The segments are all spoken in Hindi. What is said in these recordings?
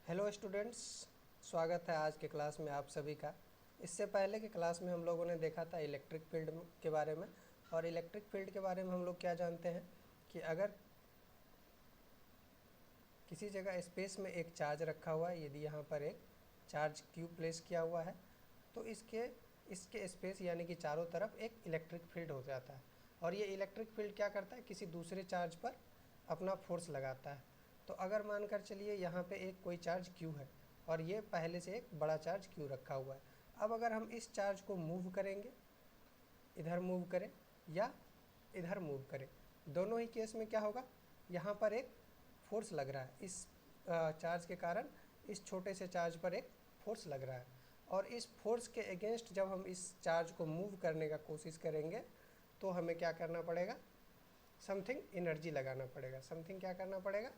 हेलो स्टूडेंट्स, स्वागत है आज के क्लास में आप सभी का। इससे पहले के क्लास में हम लोगों ने देखा था इलेक्ट्रिक फील्ड के बारे में। और इलेक्ट्रिक फील्ड के बारे में हम लोग क्या जानते हैं कि अगर किसी जगह स्पेस में एक चार्ज रखा हुआ है, यदि यहाँ पर एक चार्ज क्यू प्लेस किया हुआ है, तो इसके इसके स्पेस यानी कि चारों तरफ एक इलेक्ट्रिक फील्ड हो जाता है। और ये इलेक्ट्रिक फील्ड क्या करता है, किसी दूसरे चार्ज पर अपना फोर्स लगाता है। तो अगर मानकर चलिए यहाँ पे एक कोई चार्ज क्यू है और ये पहले से एक बड़ा चार्ज क्यू रखा हुआ है। अब अगर हम इस चार्ज को मूव करेंगे, इधर मूव करें या इधर मूव करें, दोनों ही केस में क्या होगा, यहाँ पर एक फोर्स लग रहा है। इस चार्ज के कारण इस छोटे से चार्ज पर एक फोर्स लग रहा है। और इस फोर्स के अगेंस्ट जब हम इस चार्ज को मूव करने का कोशिश करेंगे तो हमें क्या करना पड़ेगा, समथिंग एनर्जी लगाना पड़ेगा। समथिंग क्या करना पड़ेगा,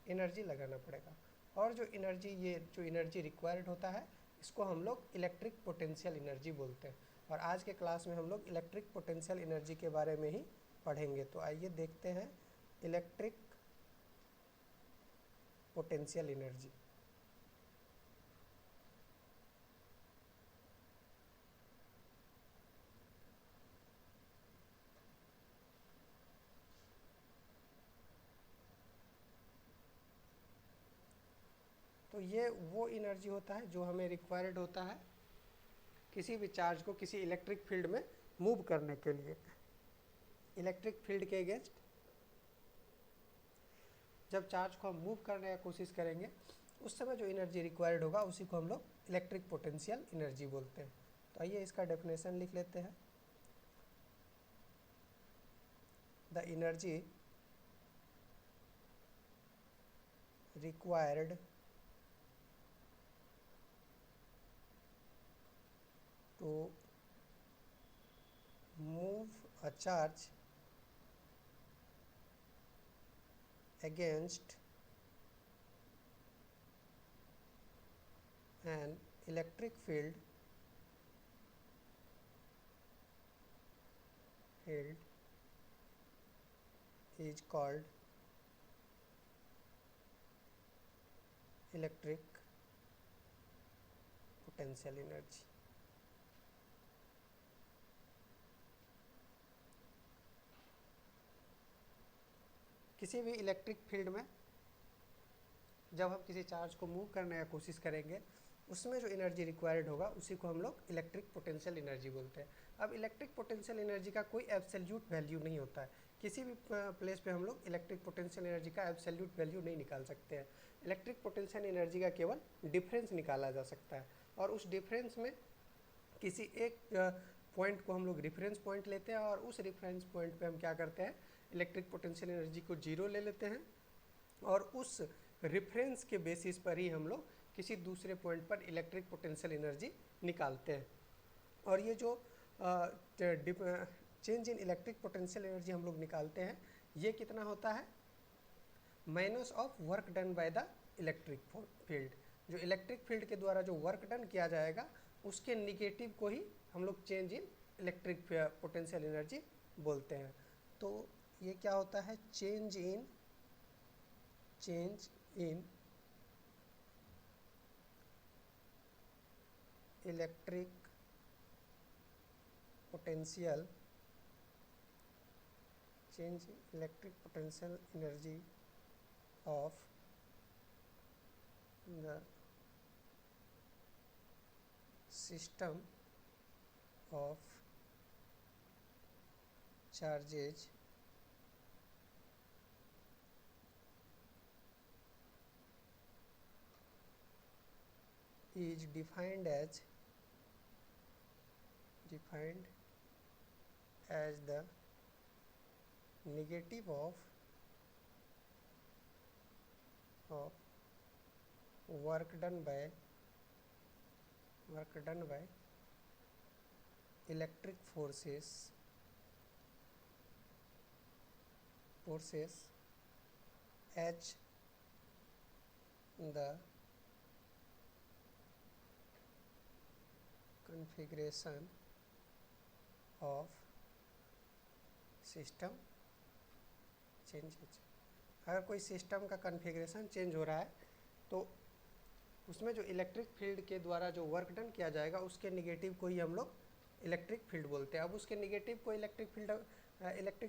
एनर्जी लगाना पड़ेगा। और जो एनर्जी रिक्वायर्ड होता है, इसको हम लोग इलेक्ट्रिक पोटेंशियल एनर्जी बोलते हैं। और आज के क्लास में हम लोग इलेक्ट्रिक पोटेंशियल एनर्जी के बारे में ही पढ़ेंगे। तो आइए देखते हैं इलेक्ट्रिक पोटेंशियल एनर्जी। तो ये वो एनर्जी होता है जो हमें रिक्वायर्ड होता है किसी भी चार्ज को किसी इलेक्ट्रिक फील्ड में मूव करने के लिए। इलेक्ट्रिक फील्ड के अगेंस्ट जब चार्ज को हम मूव करने की कोशिश करेंगे, उस समय जो एनर्जी रिक्वायर्ड होगा उसी को हम लोग इलेक्ट्रिक पोटेंशियल एनर्जी बोलते हैं। तो आइए इसका डेफिनेशन लिख लेते हैं। The energy required to move a charge against an electric field is called electric potential energy। किसी भी इलेक्ट्रिक फील्ड में जब हम किसी चार्ज को मूव करने की कोशिश करेंगे, उसमें जो एनर्जी रिक्वायर्ड होगा उसी को हम लोग इलेक्ट्रिक पोटेंशियल एनर्जी बोलते हैं। अब इलेक्ट्रिक पोटेंशियल एनर्जी का कोई एब्सोल्यूट वैल्यू नहीं होता है। किसी भी प्लेस पे हम लोग इलेक्ट्रिक पोटेंशियल एनर्जी का एब्सोल्यूट वैल्यू नहीं निकाल सकते हैं। इलेक्ट्रिक पोटेंशियल एनर्जी का केवल डिफरेंस निकाला जा सकता है। और उस डिफरेंस में किसी एक पॉइंट को हम लोग रेफरेंस पॉइंट लेते हैं और उस रेफरेंस पॉइंट पे हम क्या करते हैं, इलेक्ट्रिक पोटेंशियल एनर्जी को जीरो ले लेते हैं। और उस रेफरेंस के बेसिस पर ही हम लोग किसी दूसरे पॉइंट पर इलेक्ट्रिक पोटेंशियल एनर्जी निकालते हैं। और ये जो change in electric potential energy हम लोग निकालते हैं, ये कितना होता है, minus of work done by the electric field. जो इलेक्ट्रिक फील्ड के द्वारा जो वर्क डन किया जाएगा उसके निगेटिव को ही हम लोग change in electric potential energy बोलते हैं। तो ये क्या होता है, change in electric potential energy of the system of charges is defined as the negative of work done by electric forces H the configuration of system changes. अगर कोई सिस्टम का कॉन्फ़िगरेशन चेंज हो रहा है तो उसमें जो इलेक्ट्रिक फील्ड के द्वारा जो वर्क डन किया जाएगा उसके निगेटिव को ही हम लोग इलेक्ट्रिक फील्ड बोलते हैं। अब उसके निगेटिव को इलेक्ट्रिक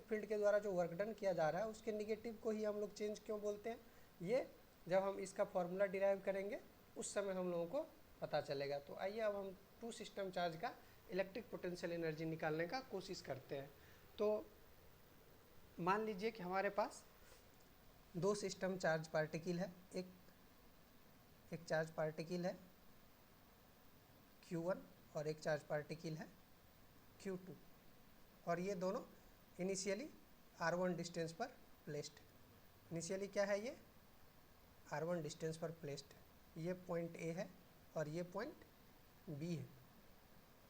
फील्ड के द्वारा जो वर्क डन किया जा रहा है उसके निगेटिव को ही हम लोग चेंज क्यों बोलते हैं, ये जब हम इसका फॉर्मूला डिराइव करेंगे उस समय हम लोगों को पता चलेगा। तो आइए अब हम टू सिस्टम चार्ज का इलेक्ट्रिक पोटेंशियल एनर्जी निकालने का कोशिश करते हैं। तो मान लीजिए कि हमारे पास दो सिस्टम चार्ज पार्टिकल है, एक चार्ज पार्टिकल है Q1 और एक चार्ज पार्टिकल है Q2, और ये दोनों इनिशियली R1 डिस्टेंस पर प्लेस्ड। इनिशियली क्या है, ये R1 डिस्टेंस पर प्लेस्ड है। ये पॉइंट A है और ये पॉइंट B है।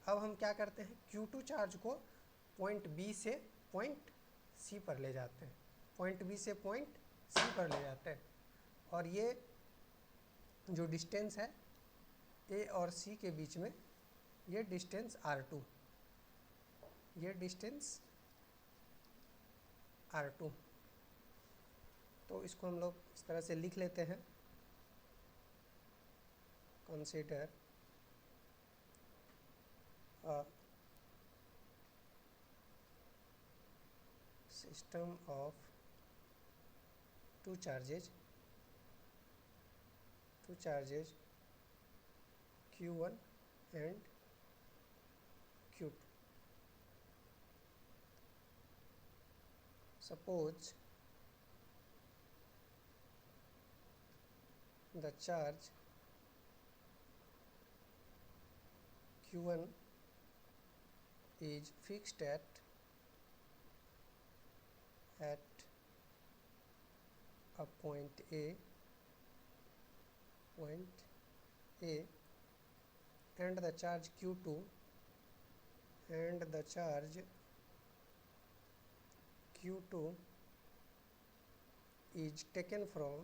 अब हम क्या करते हैं, Q2 चार्ज को पॉइंट B से पॉइंट C पर ले जाते हैं, पॉइंट B से पॉइंट C पर ले जाते हैं, और ये जो डिस्टेंस है A और C के बीच में, ये डिस्टेंस R2, ये डिस्टेंस R2। तो इसको हम लोग इस तरह से लिख लेते हैं, consider a system of two charges Q1 and Q2. Suppose the charge Q1 is fixed at a point A, and the charge Q2 is taken from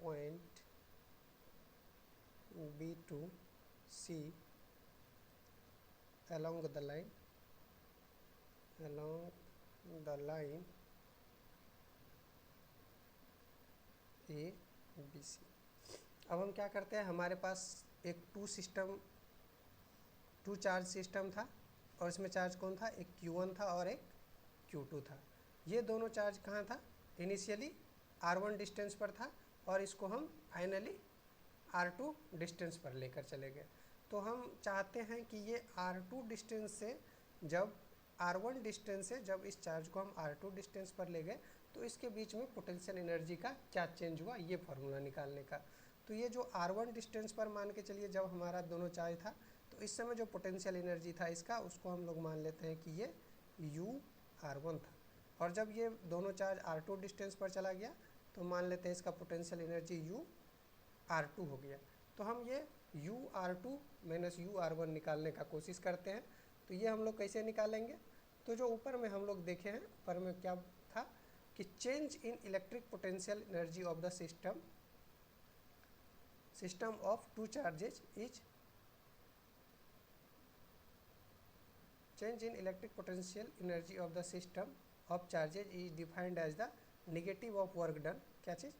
point B to C along the line A B C। अब हम क्या करते हैं, हमारे पास एक टू चार्ज सिस्टम था, और इसमें चार्ज कौन था, एक Q1 था और एक Q2 था। ये दोनों चार्ज कहाँ था, इनिशियली R1 डिस्टेंस पर था, और इसको हम फाइनली R2 डिस्टेंस पर लेकर चले गए। तो हम चाहते हैं कि ये R2 डिस्टेंस से जब R1 डिस्टेंस से जब इस चार्ज को हम R2 डिस्टेंस पर ले गए तो इसके बीच में पोटेंशियल एनर्जी का क्या चेंज हुआ, ये फार्मूला निकालने का। तो ये जो R1 डिस्टेंस पर मान के चलिए जब हमारा दोनों चार्ज था, तो इस समय जो पोटेंशियल एनर्जी था इसका, उसको हम लोग मान लेते हैं कि ये UR1 था। और जब ये दोनों चार्ज R2 डिस्टेंस पर चला गया तो मान लेते हैं इसका पोटेंशियल एनर्जी UR2 हो गया। तो हम ये UR2 माइनस UR1 निकालने का कोशिश करते हैं। तो ये हम लोग कैसे निकालेंगे, तो जो ऊपर में हम लोग देखे हैं, ऊपर में क्या था कि change in electric potential energy of the system of two charges is change in electric potential energy of the system of charges is defined as the negative of work done, क्या चीज़,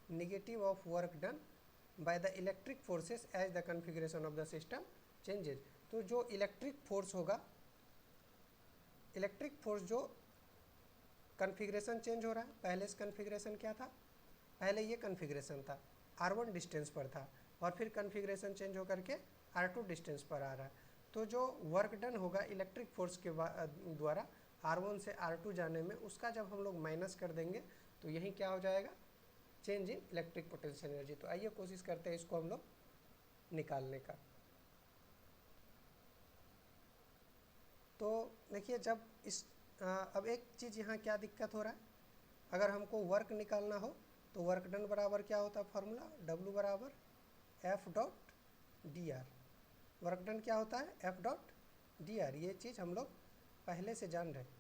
negative of work done by the electric forces as the configuration of the system changes। तो जो इलेक्ट्रिक फोर्स होगा, इलेक्ट्रिक फोर्स जो कन्फिग्रेशन चेंज हो रहा है, पहले से कन्फिग्रेशन क्या था, पहले ये कन्फिग्रेशन था R1 डिस्टेंस पर था, और फिर कन्फिग्रेशन चेंज होकर के R2 डिस्टेंस पर आ रहा है। तो जो वर्क डन होगा इलेक्ट्रिक फोर्स के द्वारा R1 से R2 जाने में, उसका जब हम लोग माइनस कर देंगे तो यही क्या हो जाएगा, change in electric potential energy. तो आइए कोशिश करते हैं इसको हम लोग निकालने का। तो देखिए जब अब एक चीज़ यहाँ क्या दिक्कत हो रहा है, अगर हमको वर्क निकालना हो तो वर्क डन बराबर क्या होता है, फार्मूला W बराबर F.dr। वर्क डन क्या होता है, F.dr। ये चीज़ हम लोग पहले से जान रहे हैं,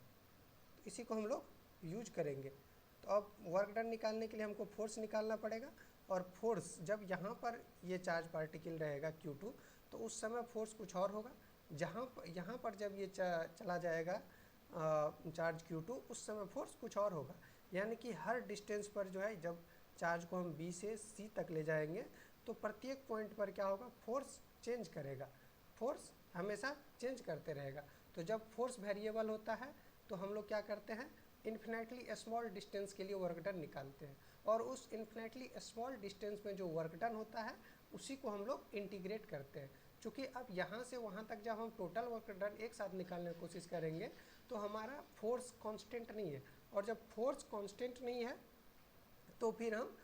तो इसी को हम लोग यूज करेंगे। तो अब वर्क डन निकालने के लिए हमको फोर्स निकालना पड़ेगा, और फोर्स जब यहाँ पर ये चार्ज पार्टिकल रहेगा Q2 तो उस समय फोर्स कुछ और होगा, यहाँ पर जब ये चला जाएगा चार्ज Q2, उस समय फोर्स कुछ और होगा। यानी कि हर डिस्टेंस पर जो है जब चार्ज को हम B से C तक ले जाएंगे तो प्रत्येक पॉइंट पर क्या होगा, फोर्स चेंज करेगा, फोर्स हमेशा चेंज करते रहेगा। तो जब फोर्स वेरिएबल होता है तो हम लोग क्या करते हैं, इन्फिनेटली स्मॉल डिस्टेंस के लिए वर्क डन निकालते हैं, और उस इन्फिनेटली स्मॉल डिस्टेंस में जो वर्क डन होता है उसी को हम लोग इंटीग्रेट करते हैं। चूँकि अब यहाँ से वहाँ तक जब हम टोटल वर्क डन एक साथ निकालने की कोशिश करेंगे तो हमारा फोर्स कांस्टेंट नहीं है, और जब फोर्स कांस्टेंट नहीं है तो फिर हम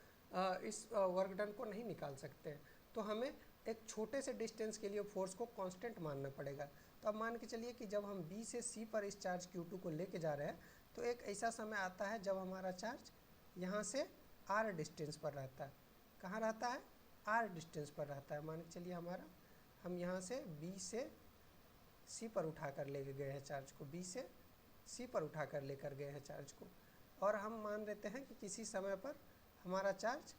इस वर्क डन को नहीं निकाल सकते हैं। तो हमें एक छोटे से डिस्टेंस के लिए फोर्स को कांस्टेंट मानना पड़ेगा। तो अब मान के चलिए कि जब हम B से C पर इस चार्ज Q2 को लेके जा रहे हैं तो एक ऐसा समय आता है जब हमारा चार्ज यहाँ से R डिस्टेंस पर रहता है। कहाँ रहता है, R डिस्टेंस पर रहता है। मान के चलिए हम यहाँ से B से C पर उठा कर ले गए हैं चार्ज को, B से C पर उठा कर लेकर गए हैं चार्ज को, और हम मान लेते हैं कि किसी समय पर हमारा चार्ज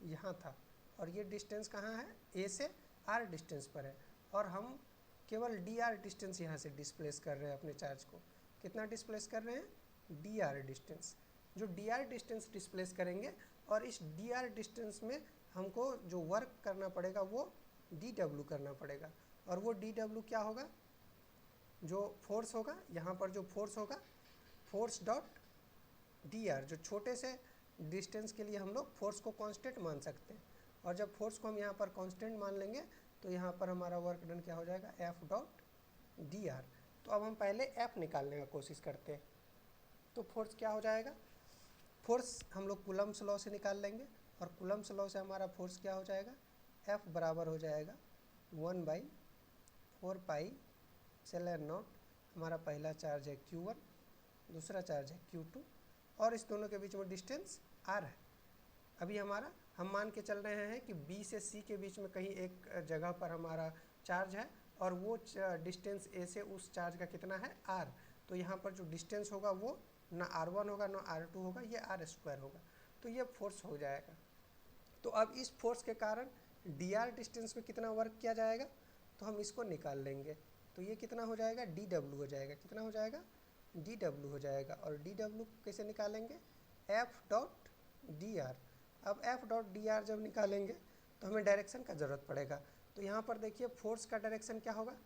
यहाँ था और ये डिस्टेंस कहाँ है, A से R डिस्टेंस पर है, और हम केवल dr डिस्टेंस यहाँ से डिस्प्लेस कर रहे हैं अपने चार्ज को। कितना डिस्प्लेस कर रहे हैं, dr डिस्टेंस। जो dr डिस्टेंस डिस्प्लेस करेंगे और इस dr डिस्टेंस में हमको जो वर्क करना पड़ेगा वो dw करना पड़ेगा, और वो dw क्या होगा, जो फोर्स होगा यहाँ पर, जो फोर्स होगा फोर्स डॉट dr। जो छोटे से डिस्टेंस के लिए हम लोग फोर्स को कांस्टेंट मान सकते हैं, और जब फोर्स को हम यहाँ पर कांस्टेंट मान लेंगे तो यहाँ पर हमारा वर्क डन क्या हो जाएगा, F डॉट dr। तो अब हम पहले F निकालने का कोशिश करते हैं। तो फोर्स क्या हो जाएगा, फोर्स हम लोग कूलम्ब्स लॉ से निकाल लेंगे, और कूलम्ब्स लॉ से हमारा फोर्स क्या हो जाएगा, F बराबर हो जाएगा 1/4 पाई एप्सिलॉन नॉट। हमारा पहला चार्ज है Q1, दूसरा चार्ज है Q2, और इस दोनों के बीच में डिस्टेंस R है। अभी हम मान के चल रहे हैं कि B से C के बीच में कहीं एक जगह पर हमारा चार्ज है, और वो डिस्टेंस A से उस चार्ज का कितना है, R। तो यहाँ पर जो डिस्टेंस होगा वो ना R1 होगा ना R2 होगा, ये R² होगा। तो ये फोर्स हो जाएगा। तो अब इस फोर्स के कारण dr डिस्टेंस में कितना वर्क किया जाएगा, तो हम इसको निकाल लेंगे। तो ये कितना हो जाएगा, dw हो जाएगा। कितना हो जाएगा, dw हो जाएगा। और dw कैसे निकालेंगे, F डॉट dr। अब F डॉट dr जब निकालेंगे तो हमें डायरेक्शन का ज़रूरत पड़ेगा। तो यहाँ पर देखिए फोर्स का डायरेक्शन क्या होगा,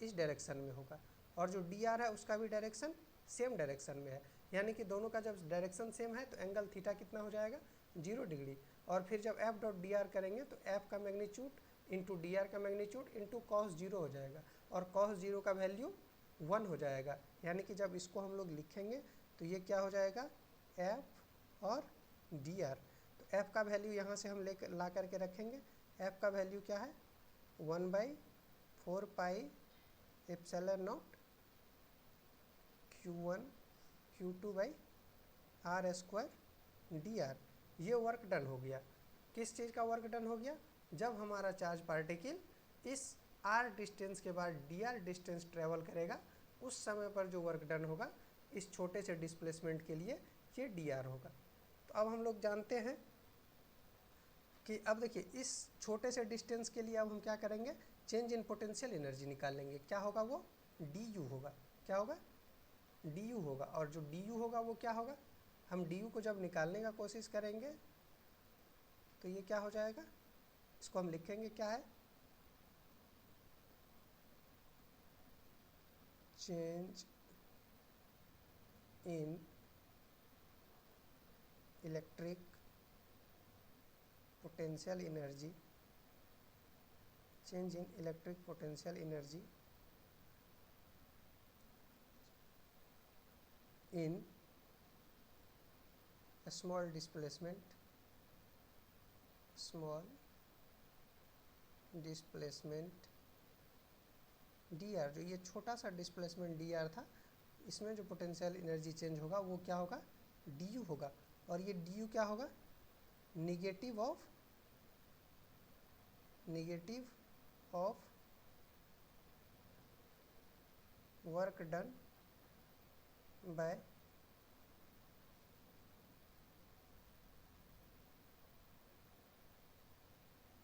इस डायरेक्शन में होगा, और जो dr है उसका भी डायरेक्शन सेम डायरेक्शन में है। यानी कि दोनों का जब डायरेक्शन सेम है तो एंगल थीटा कितना हो जाएगा, 0 डिग्री। और फिर जब F डॉट dr करेंगे तो F का मैग्नीट्यूड इंटू dr का मैग्नीट्यूड इंटू cos 0 हो जाएगा, और cos 0 का वैल्यू 1 हो जाएगा। यानी कि जब इसको हम लोग लिखेंगे तो ये क्या हो जाएगा, F और dr। तो F का वैल्यू यहाँ से हम ला करके रखेंगे। F का वैल्यू क्या है, 1/4 पाई epsilon not Q1 Q2/r² dr। ये वर्क डन हो गया। किस चीज़ का वर्क डन हो गया, जब हमारा चार्ज पार्टिकल इस r डिस्टेंस के बाद dr डिस्टेंस ट्रेवल करेगा उस समय पर जो वर्क डन होगा इस छोटे से डिस्प्लेसमेंट के लिए ये dr होगा। तो अब हम लोग जानते हैं कि अब देखिए इस छोटे से डिस्टेंस के लिए अब हम क्या करेंगे, चेंज इन पोटेंशियल एनर्जी निकालेंगे। क्या होगा, वो du होगा। क्या होगा, du होगा। और जो du होगा वो क्या होगा, हम du को जब निकालने का कोशिश करेंगे तो ये क्या हो जाएगा, इसको हम लिखेंगे क्या है, change in electric potential energy, change in electric potential energy in small displacement dr। जो ये छोटा सा डिस्प्लेसमेंट dr था, इसमें जो पोटेंशियल एनर्जी चेंज होगा वो क्या होगा, du होगा। और ये du क्या होगा, negative of work done by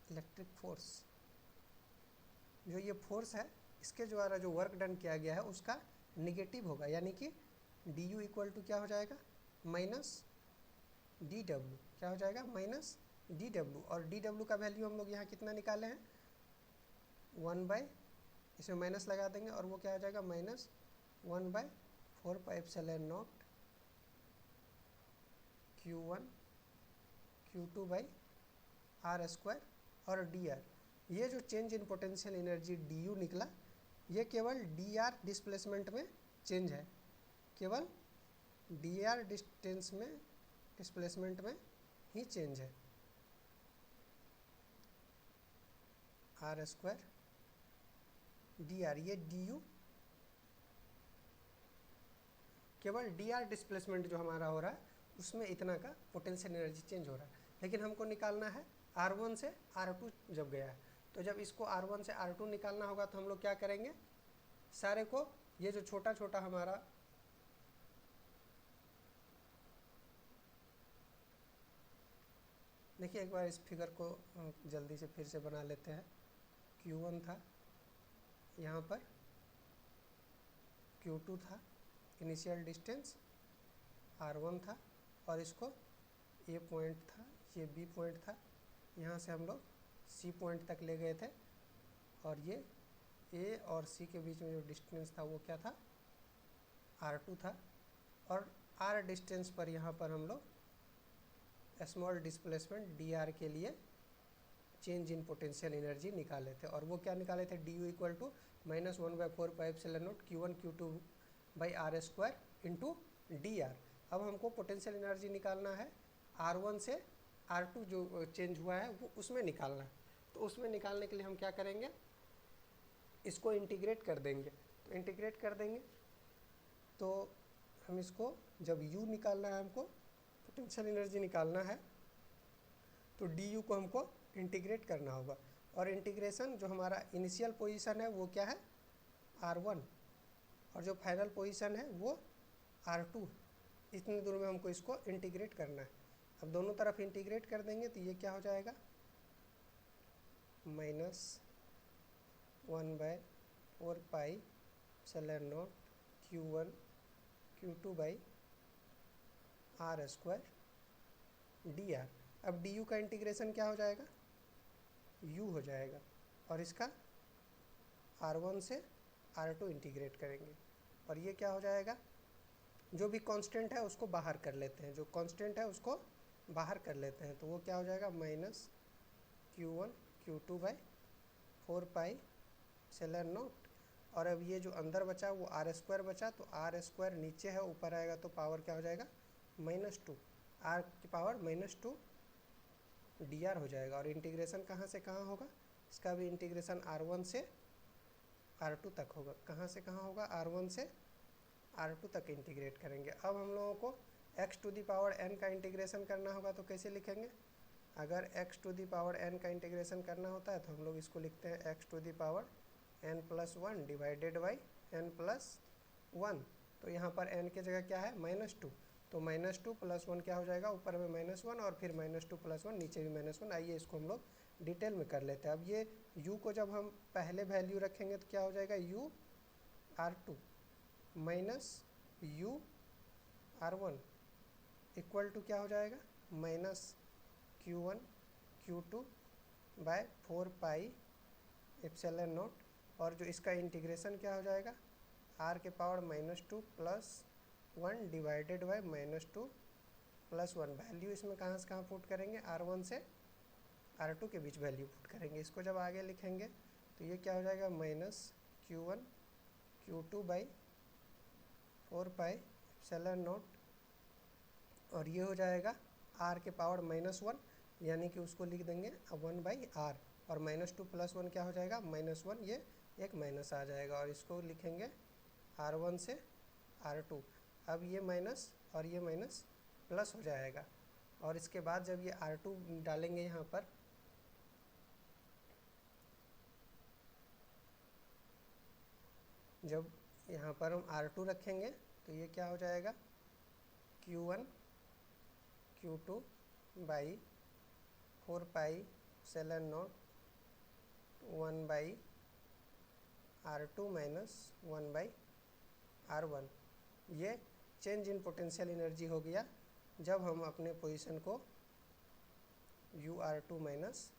electric force. जो ये फोर्स है इसके द्वारा जो वर्क डन किया गया है उसका निगेटिव होगा, यानी कि डी यू इक्वल टू क्या हो जाएगा, माइनस डी डब्ल्यू, क्या हो जाएगा, माइनस डी डब्ल्यू। और डी डब्ल्यू का वैल्यू हम लोग यहाँ कितना निकाले हैं, 1/, इसमें माइनस लगा देंगे और वो क्या हो जाएगा, माइनस 1/4πε0 Q1 Q2/r²। और डी आर, ये जो change in potential energy D you निकला, ये केवल डी आर डिस्प्लेसमेंट में चेंज है, केवल डी आर डिस्टेंस में, डिस्प्लेसमेंट में ही चेंज है। r² डी आर, ये डी यू केवल डी आर डिस्प्लेसमेंट जो हमारा हो रहा है उसमें इतना का पोटेंशियल एनर्जी चेंज हो रहा है। लेकिन हमको निकालना है R1 से R2 जब गया है, तो जब इसको R1 से R2 निकालना होगा तो हम लोग क्या करेंगे, सारे को ये जो छोटा छोटा हमारा देखिए, एक बार इस फिगर को जल्दी से फिर से बना लेते हैं। Q1 था, यहाँ पर Q2 था, इनिशियल डिस्टेंस R1 था, और इसको A पॉइंट था, ये B पॉइंट था, यहाँ से हम लोग C पॉइंट तक ले गए थे, और ये A और C के बीच में जो डिस्टेंस था वो क्या था, R2 था। और R डिस्टेंस पर यहाँ पर हम लोग स्मॉल डिस्प्लेसमेंट dr के लिए चेंज इन पोटेंशियल एनर्जी निकाले थे, और वो क्या निकाले थे, D U equal to -1/4πε0 Q1 Q2/r² into D R. अब हमको पोटेंशियल एनर्जी निकालना है R1 से R2 जो चेंज हुआ है वो उसमें निकालना है। तो उसमें निकालने के लिए हम क्या करेंगे, इसको इंटीग्रेट कर देंगे। तो इंटीग्रेट कर देंगे तो हम इसको, जब u निकालना है, हमको पोटेंशियल एनर्जी निकालना है, तो डी यू को हमको इंटीग्रेट करना होगा। और इंटीग्रेशन जो हमारा इनिशियल पोजीशन है वो क्या है, R1, और जो फाइनल पोजीशन है वो R2। इतनी दूर में हमको इसको इंटीग्रेट करना है। अब दोनों तरफ इंटीग्रेट कर देंगे तो ये क्या हो जाएगा, -1/4πε0 Q1 Q2/r² dr। अब डी यू का इंटीग्रेशन क्या हो जाएगा, u हो जाएगा, और इसका R1 से R2 इंटीग्रेट करेंगे, और ये क्या हो जाएगा, जो भी कांस्टेंट है उसको बाहर कर लेते हैं, जो कांस्टेंट है उसको बाहर कर लेते हैं, तो वो क्या हो जाएगा, -Q1 Q2/4πε0। और अब ये जो अंदर बचा वो r² बचा, तो r² नीचे है, ऊपर आएगा तो पावर क्या हो जाएगा, -2, r की पावर -2 dr हो जाएगा। और इंटीग्रेशन कहाँ से कहाँ होगा, इसका भी इंटीग्रेशन R1 से R2 तक होगा। कहाँ से कहाँ होगा, R1 से R2 तक इंटीग्रेट करेंगे। अब हम लोगों को x⁴n का इंटीग्रेशन करना होगा, तो कैसे लिखेंगे, अगर x⁴n का इंटीग्रेशन करना होता है तो हम लोग इसको लिखते हैं x⁴n+1 डिवाइडेड बाई n+1। तो यहाँ पर n की जगह क्या है, -2, तो -2 + 1 क्या हो जाएगा, ऊपर में -1 और फिर -2 + 1 नीचे भी -1। आइए इसको हम लोग डिटेल में कर लेते हैं। अब ये u को जब हम पहले वैल्यू रखेंगे तो क्या हो जाएगा, u R2 - u R1 equal to क्या हो जाएगा, -Q1 Q2/4πε0। और जो इसका इंटीग्रेशन क्या हो जाएगा, r के पावर -2 + 1 डिवाइडेड बाई -2 + 1। वैल्यू इसमें कहाँ से कहाँ पुट करेंगे, R1 से R2 के बीच वैल्यू पुट करेंगे। इसको जब आगे लिखेंगे तो ये क्या हो जाएगा, -Q1 Q2/4πε0, और ये हो जाएगा r के पावर -1, यानी कि उसको लिख देंगे 1/r, और -2 + 1 क्या हो जाएगा, -1, ये एक माइनस आ जाएगा, और इसको लिखेंगे R1 से R2। अब ये माइनस और ये माइनस प्लस हो जाएगा, और इसके बाद जब ये R2 डालेंगे यहाँ पर, जब यहाँ पर हम R2 रखेंगे तो ये क्या हो जाएगा, Q1 Q2/4πε0 1/r2 - 1/r1। ये चेंज इन पोटेंशियल एनर्जी हो गया जब हम अपने पोजीशन को UR2 माइनस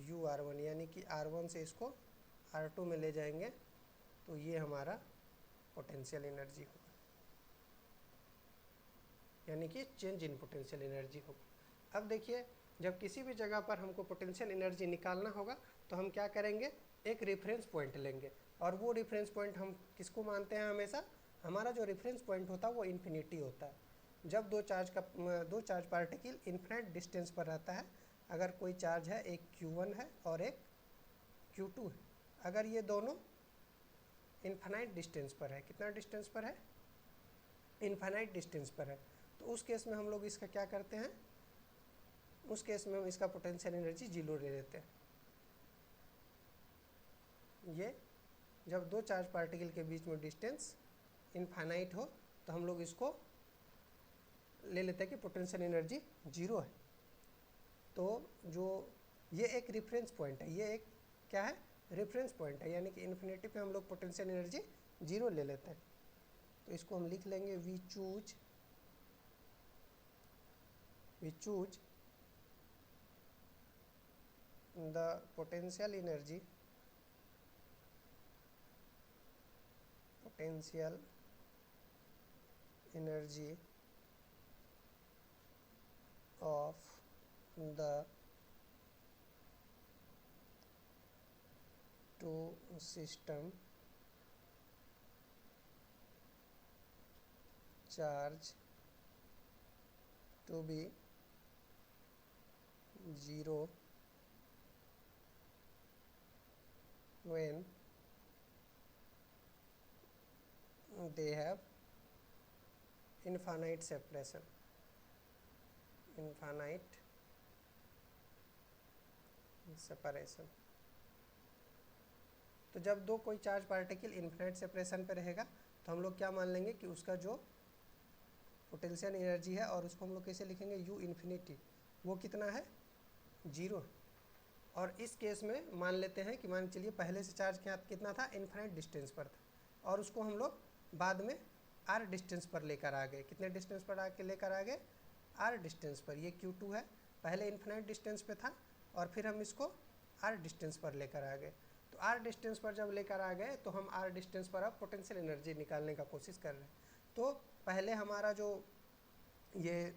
UR1 यानी कि R1 से इसको R2 में ले जाएंगे तो ये हमारा पोटेंशियल एनर्जी होगा, यानी कि चेंज इन पोटेंशियल एनर्जी होगा। अब देखिए, जब किसी भी जगह पर हमको पोटेंशियल एनर्जी निकालना होगा तो हम क्या करेंगे, एक रेफरेंस पॉइंट लेंगे, और वो रेफरेंस पॉइंट हम किसको मानते हैं हमेशा, हमारा जो रेफरेंस पॉइंट होता है वो इन्फिनिटी होता है। जब दो चार्ज पार्टिकल इन्फिनिट डिस्टेंस पर रहता है, अगर कोई चार्ज है, एक Q1 है और एक Q2 है, अगर ये दोनों इन्फिनिट डिस्टेंस पर है, कितना डिस्टेंस पर है, इन्फिनिट डिस्टेंस पर है, तो उस केस में हम लोग इसका क्या करते हैं, उस केस में हम इसका पोटेंशियल एनर्जी 0 ले लेते हैं। ये जब दो चार्ज पार्टिकल के बीच में डिस्टेंस इनफाइनाइट हो तो हम लोग इसको ले लेते हैं कि पोटेंशियल एनर्जी 0 है। तो जो ये एक रेफरेंस पॉइंट है, ये एक क्या है, रेफरेंस पॉइंट है, यानी कि इन्फिनिटी पे हम लोग पोटेंशियल एनर्जी 0 ले लेते हैं। तो इसको हम लिख लेंगे we choose the potential energy of the two system charge to be 0 when they have infinite separation, तो जब दो कोई चार्ज पार्टिकल इन्फिनिट सेपरेशन पे रहेगा तो हम लोग क्या मान लेंगे कि उसका जो पोटेंशियल एनर्जी है, और उसको हम लोग कैसे लिखेंगे, U इन्फिनिटी, वो कितना है, 0। और इस केस में मान लेते हैं कि मान चलिए पहले से चार्ज कितना था, इन्फिनिट डिस्टेंस पर था, और उसको हम लोग बाद में R डिस्टेंस पर लेकर आ गए। कितने डिस्टेंस पर आके लेकर आ गए, R डिस्टेंस पर। ये Q2 है, पहले इन्फिनिट डिस्टेंस पे था और फिर हम इसको R डिस्टेंस पर लेकर आ गए। तो R डिस्टेंस पर जब लेकर आ गए तो हम R डिस्टेंस पर अब पोटेंशियल एनर्जी निकालने का कोशिश कर रहे हैं। तो पहले हमारा जो ये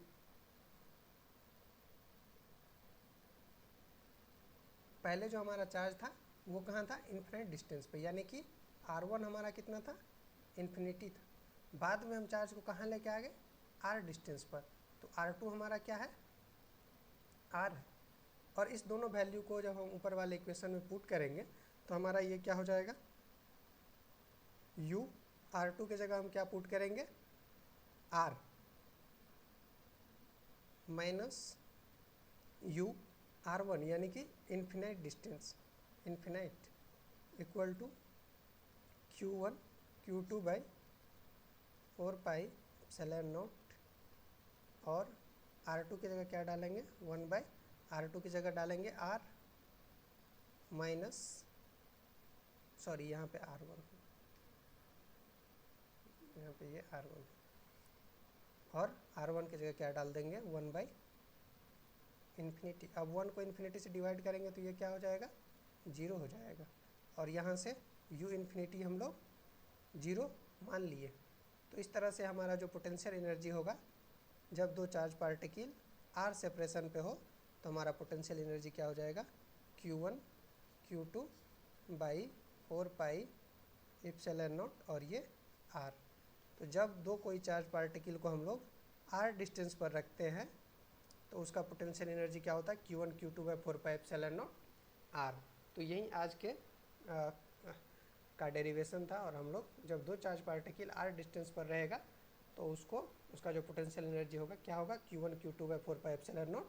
पहले जो हमारा चार्ज था वो कहाँ था, इन्फिनिट डिस्टेंस पे, यानी कि R1 हमारा कितना था, इन्फिनिटी था। बाद में हम चार्ज को कहाँ लेके आ गए, R डिस्टेंस पर, तो R2 हमारा क्या है, R है। और इस दोनों वैल्यू को जब हम ऊपर वाले इक्वेशन में पुट करेंगे तो हमारा ये क्या हो जाएगा, U, R2 के जगह हम क्या पुट करेंगे, R माइनस U R1, यानी कि infinite distance, infinite, equal to Q1 Q2 by 4 pi epsilon nought, और R2 की जगह क्या डालेंगे, 1 बाई R2 की जगह डालेंगे R माइनस, सॉरी यहाँ पे R1, यहाँ पे ये R1, और R1 की जगह क्या डाल देंगे, 1 बाई इन्फिनिटी। अब 1 को इन्फिनिटी से डिवाइड करेंगे तो ये क्या हो जाएगा, 0 हो जाएगा, और यहाँ से U इन्फिनिटी हम लोग 0 मान लिए। तो इस तरह से हमारा जो पोटेंशियल एनर्जी होगा जब दो चार्ज पार्टिकल R सेपरेशन पे हो तो हमारा पोटेंशियल एनर्जी क्या हो जाएगा, Q1 Q2 by 4 pi epsilon nought, और ये R। तो जब दो कोई चार्ज पार्टिकल को हम लोग R डिस्टेंस पर रखते हैं तो उसका पोटेंशियल एनर्जी क्या होता है, Q1 Q2 by 4 pi epsilon not R। तो यही आज के का डेरिवेशन था, और हम लोग जब दो चार्ज पार्टिकल R डिस्टेंस पर रहेगा तो उसका जो पोटेंशियल एनर्जी होगा क्या होगा, Q1 Q2 by 4 pi epsilon not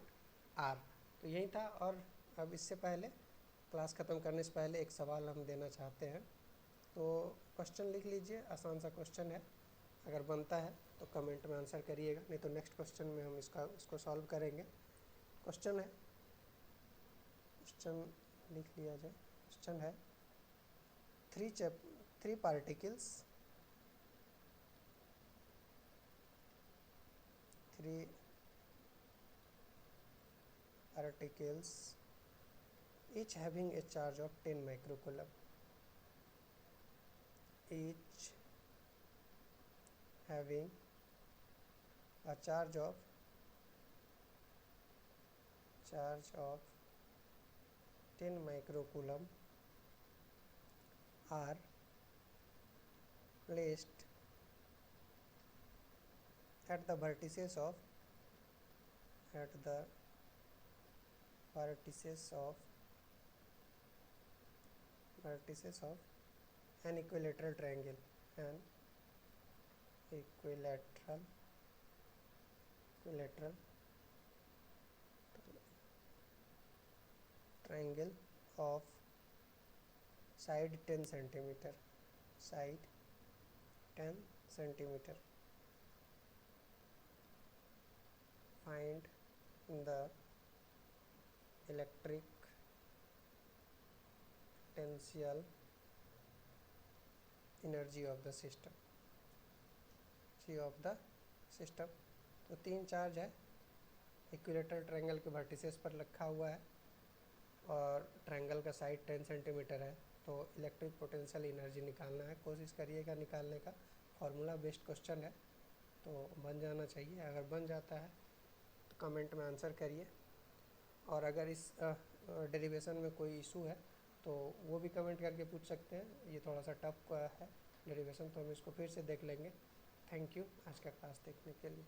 R। तो यही था। और अब इससे पहले, क्लास ख़त्म करने से पहले एक सवाल हम देना चाहते हैं, तो क्वेश्चन लिख लीजिए, आसान सा क्वेश्चन है, अगर बनता है तो कमेंट में आंसर करिएगा, नहीं तो नेक्स्ट क्वेश्चन में हम इसको सॉल्व करेंगे। क्वेश्चन है, क्वेश्चन लिख लिया जाए। क्वेश्चन है, three particles free particles each having a charge of 10 microcoulomb, each having a charge of 10 microcoulomb are placed at the vertices of an equilateral triangle, triangle of side 10 centimeter, Find the electric potential energy of the system. तो 3 चार्ज है, इक्विलेटरल ट्रायंगल के वर्टिसेस पर रखा हुआ है और ट्रायंगल का साइड 10 सेंटीमीटर है। तो इलेक्ट्रिक पोटेंशियल एनर्जी निकालना है, कोशिश करिएगा निकालने का। फार्मूला बेस्ड क्वेश्चन है तो बन जाना चाहिए। अगर बन जाता है तो कमेंट में आंसर करिए, और अगर इस डेरिवेशन में कोई इशू है तो वो भी कमेंट करके पूछ सकते हैं। ये थोड़ा सा टफ है डेरिवेशन, तो हम इसको फिर से देख लेंगे। थैंक यू आज का क्लास देखने के लिए।